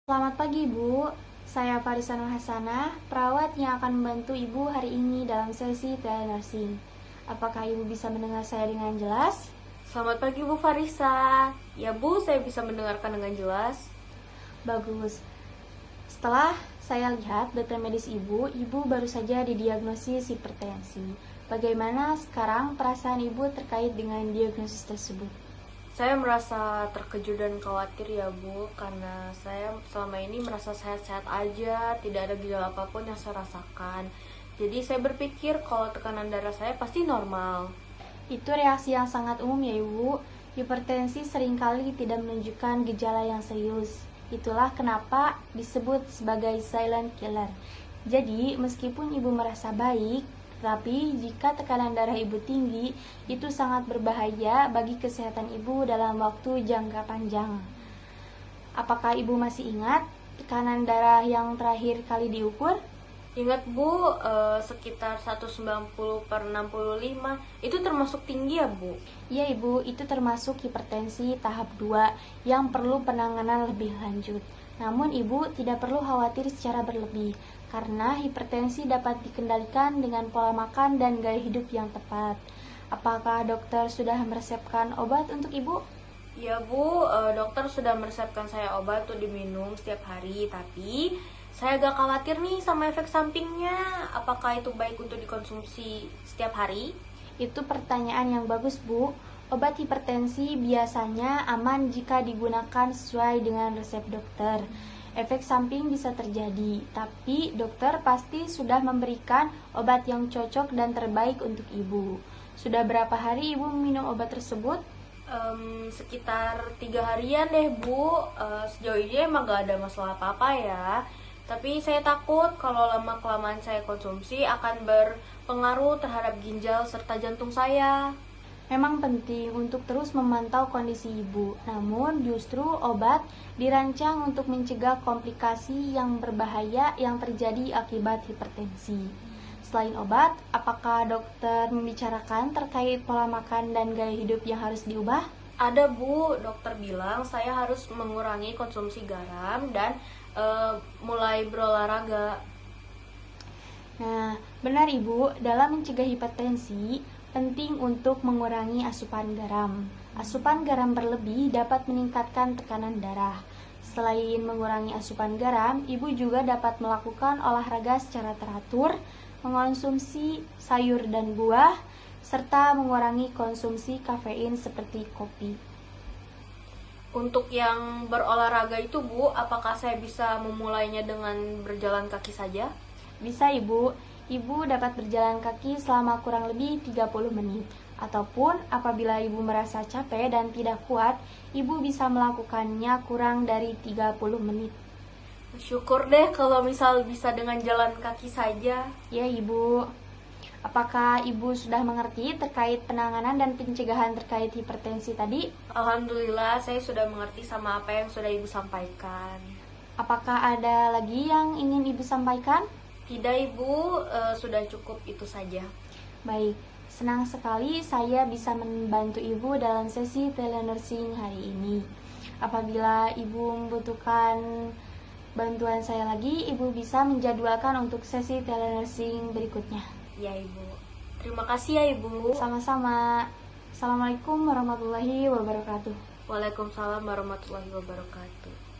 Selamat pagi, Bu. Saya Farisa Nur Hasanah, perawat yang akan membantu Ibu hari ini dalam sesi telenursing. Apakah Ibu bisa mendengar saya dengan jelas? Selamat pagi Bu Farisa. Ya Bu, saya bisa mendengarkan dengan jelas. Bagus. Setelah saya lihat data medis Ibu baru saja didiagnosis hipertensi. Bagaimana sekarang perasaan Ibu terkait dengan diagnosis tersebut? Saya merasa terkejut dan khawatir ya Bu, karena saya selama ini merasa sehat-sehat aja, tidak ada gejala apapun yang saya rasakan. Jadi saya berpikir kalau tekanan darah saya pasti normal. Itu reaksi yang sangat umum ya Ibu. Hipertensi seringkali tidak menunjukkan gejala yang serius. Itulah kenapa disebut sebagai silent killer. Jadi, meskipun Ibu merasa baik, tetapi jika tekanan darah Ibu tinggi, itu sangat berbahaya bagi kesehatan Ibu dalam waktu jangka panjang. Apakah Ibu masih ingat tekanan darah yang terakhir kali diukur? Ingat Bu, sekitar 190/65, itu termasuk tinggi ya Bu? Iya Ibu, itu termasuk hipertensi tahap 2 yang perlu penanganan lebih lanjut. Namun Ibu tidak perlu khawatir secara berlebih, karena hipertensi dapat dikendalikan dengan pola makan dan gaya hidup yang tepat. Apakah dokter sudah meresepkan obat untuk Ibu? Ya Bu, dokter sudah meresepkan saya obat untuk diminum setiap hari, tapi saya agak khawatir nih sama efek sampingnya. Apakah itu baik untuk dikonsumsi setiap hari? Itu pertanyaan yang bagus, Bu. Obat hipertensi biasanya aman jika digunakan sesuai dengan resep dokter. Efek samping bisa terjadi, tapi dokter pasti sudah memberikan obat yang cocok dan terbaik untuk Ibu. Sudah berapa hari Ibu minum obat tersebut? Sekitar 3 harian deh Bu. Sejauh ini emang gak ada masalah apa-apa ya. Tapi saya takut kalau lama-kelamaan saya konsumsi akan berpengaruh terhadap ginjal serta jantung saya. Memang penting untuk terus memantau kondisi Ibu, namun justru obat dirancang untuk mencegah komplikasi yang berbahaya yang terjadi akibat hipertensi. Selain obat, apakah dokter membicarakan terkait pola makan dan gaya hidup yang harus diubah? Ada Bu, dokter bilang saya harus mengurangi konsumsi garam dan mulai berolahraga. Nah, benar Ibu, dalam mencegah hipertensi, penting untuk mengurangi asupan garam. Asupan garam berlebih dapat meningkatkan tekanan darah. Selain mengurangi asupan garam, Ibu juga dapat melakukan olahraga secara teratur, mengonsumsi sayur dan buah, serta mengurangi konsumsi kafein seperti kopi. Untuk yang berolahraga itu Bu, apakah saya bisa memulainya dengan berjalan kaki saja? Bisa Ibu, Ibu dapat berjalan kaki selama kurang lebih 30 menit. Ataupun apabila Ibu merasa capek dan tidak kuat, Ibu bisa melakukannya kurang dari 30 menit. Syukur deh kalau misal bisa dengan jalan kaki saja. Ya Ibu, apakah Ibu sudah mengerti terkait penanganan dan pencegahan terkait hipertensi tadi? Alhamdulillah saya sudah mengerti sama apa yang sudah Ibu sampaikan. Apakah ada lagi yang ingin Ibu sampaikan? Tidak Ibu, sudah cukup itu saja. Baik, senang sekali saya bisa membantu Ibu dalam sesi telenursing hari ini. Apabila Ibu membutuhkan bantuan saya lagi, Ibu bisa menjadwalkan untuk sesi telenursing berikutnya. Ya Ibu. Terima kasih ya Ibu. Sama-sama. Assalamualaikum warahmatullahi wabarakatuh. Waalaikumsalam warahmatullahi wabarakatuh.